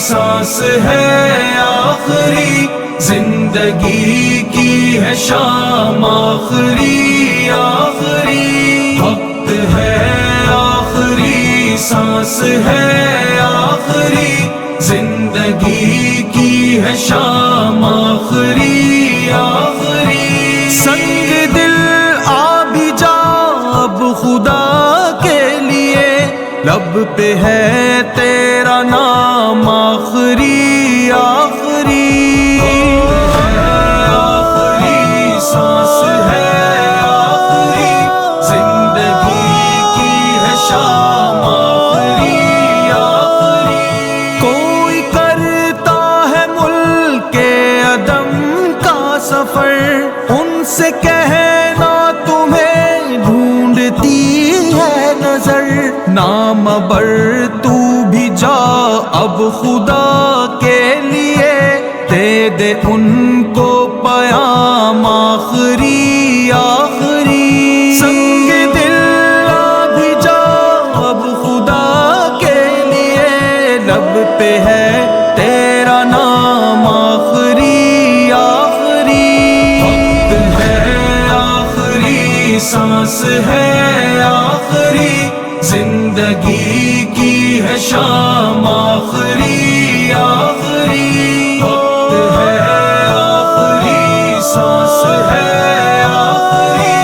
سانس ہے آخری، زندگی کی ہے شام آخری آخری، وقت ہے آخری، سانس ہے آخری، زندگی کی ہے شام آخری آخری۔ سنگ دل آ بھی جا اب خدا کے لیے، لب پہ ہے تیرا نام آخری آخری، آخری سانس ہے آخری، زندگی کی ہے شام آخری آخری۔ کوئی کرتا ہے ملک عدم کا سفر، ان سے کہنا تمہیں ڈھونڈتی ہے نظر، نام بر تو بھی جا اب خدا کے لیے، دے دے ان کو پیام آخری آخری۔ سنگ دل آ بھی جا اب خدا کے لیے، لب پہ ہے تیرا نام آخری آخری، وقت ہے آخری، سانس ہے آخری، زندگی کی ہے شام آخری آخری، وقت ہے آخری، سانس ہے آخری،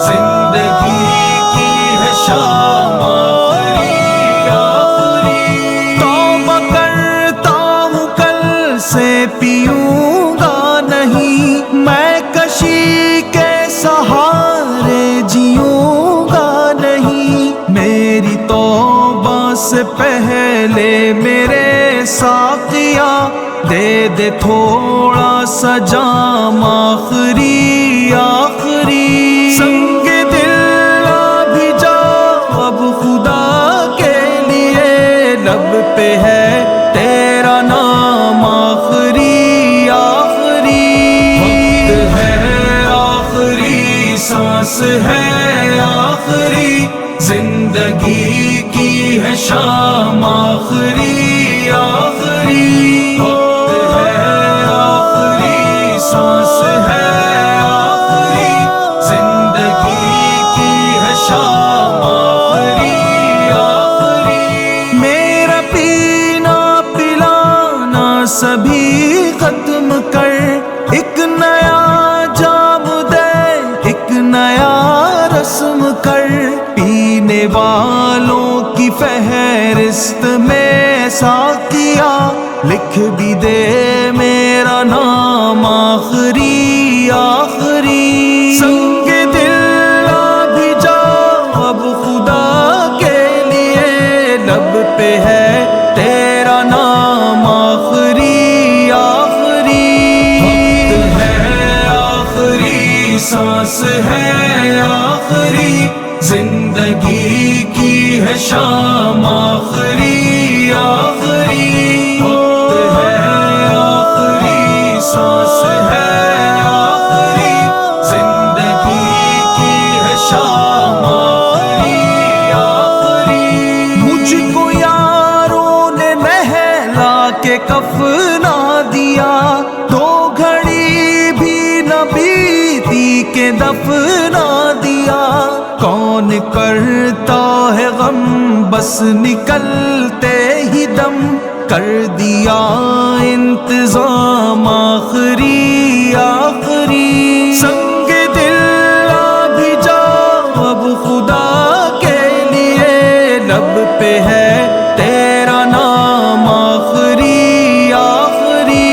زندگی کی ہے شام آخری آخری۔ توبہ کرتا ہوں کل سے پیوں گا نہیں، میں کشی کے سہارے جیوں گا نہیں، میری توبہ سے پہلے میرے ساقیا دے دے تھوڑا سا جام آخری آخری۔ سنگ دل آ بھی جا اب خدا کے لیے، لب پہ ہے تیرا نام آخری آخری، وقت ہے آخری، سانس ہے آخری، زندگی کی ہے شام آخری آخری، وقت ہے آخری، سانس ہے آخری، زندگی کی ہے شام آخری آخری۔ میرا پینا پلانا سبھی ختم کر، ایک نیا جام دے ایک نیا رسم کر، پینے والوں کی فہرست میں ساقیا لکھ بھی دے میرا نام آخری آخری۔ سنگ دل آ بھی جا اب خدا کے لیے، لب پہ ہے تیرا نام آخری آخری، وقت ہے آخری، سانس ہے آخری، زندگی کی ہے شام آخری آخری، وقت ہے آخری، سانس ہے آخری، زندگی کی ہے شام آخری آخری۔ مجھ کو یاروں نے نہلا کے کفنا دیا، دو گھڑی بھی نہ بیتی کہ دفنا دیا، کون کرتا ہے غم بس نکلتے ہی دم، کر دیا انتظام آخری آخری۔ سنگ دل آ بھی جا اب خدا کے لیے، لب پہ ہے تیرا نام آخری آخری،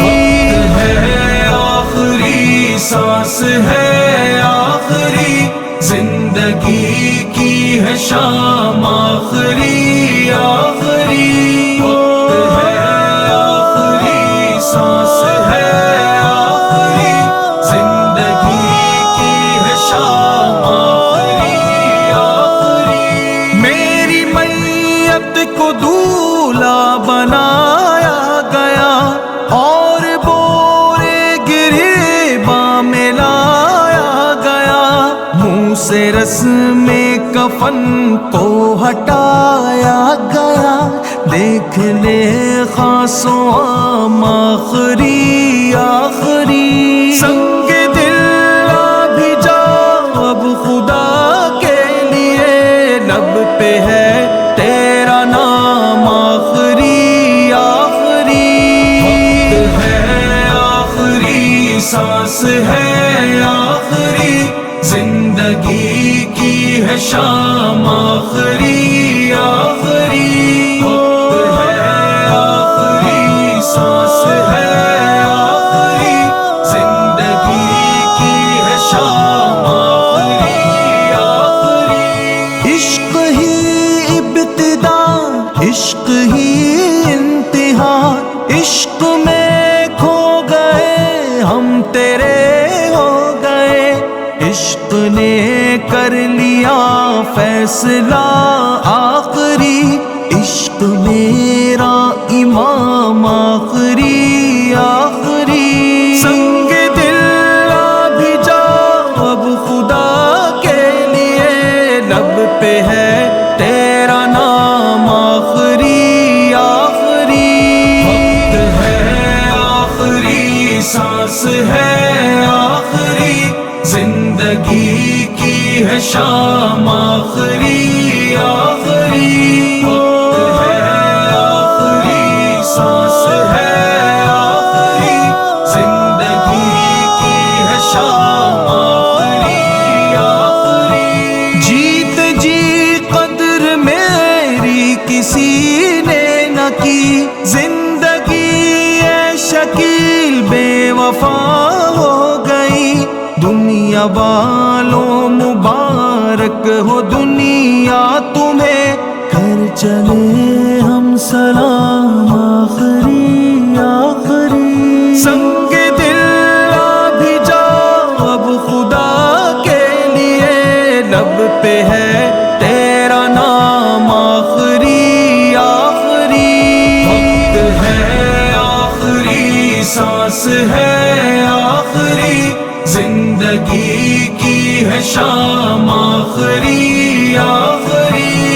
وقت ہے آخری، سانس ہے آخری، زندگی کی ہے شام آخری آخری، وقت ہے آخری، سانس ہے آخری، زندگی کی ہے شام آخری آخری۔ میری میت کو دولہا بنایا گیا، اور بورے گریباں میں لایا گیا، منہ سے رسم کفن کو ہٹایا گیا، دیکھ لے خاص و عام آخری آخری سنگ دل آ بھی جا اب خدا کے لیے لب پہ ہے تیرا نام آخری آخری وقت ہے آخری سانس ہے آخری زندگی کی ہے شام آخری آخری وقت ہے آخری سانس ہے آخری زندگی کی ہے شام آخری آخری عشق ہی ابتدا عشق ہی انتہا عشق میں کھو گئے ہم تیرے ہو گئے عشق نے کر لیا فیصلہ آخری عشق میرا امام آخری آخری سنگ دل آ بھی جا اب خدا کے لیے لب پہ ہے تیرا نام آخری آخری وقت ہے آخری سانس ہے آخری زندگی کی ہے شام آخری آخری وقت ہے آخری سانس ہے آخری زندگی کی ہے شام آخری آخری جیت جی قدر میری کسی نے نہ کی زندگی ہے شکیل بے وفا ہو گئی دنیا والوں مبارک ہو دنیا تمہیں کر چلے ہم سلام آخری آخری سنگ دل آ بھی جا اب خدا کے لیے لب پہ ہے تیرا نام آخری آخری وقت ہے آخری سانس ہے آخری زندگی کی ہے شام آخری آخری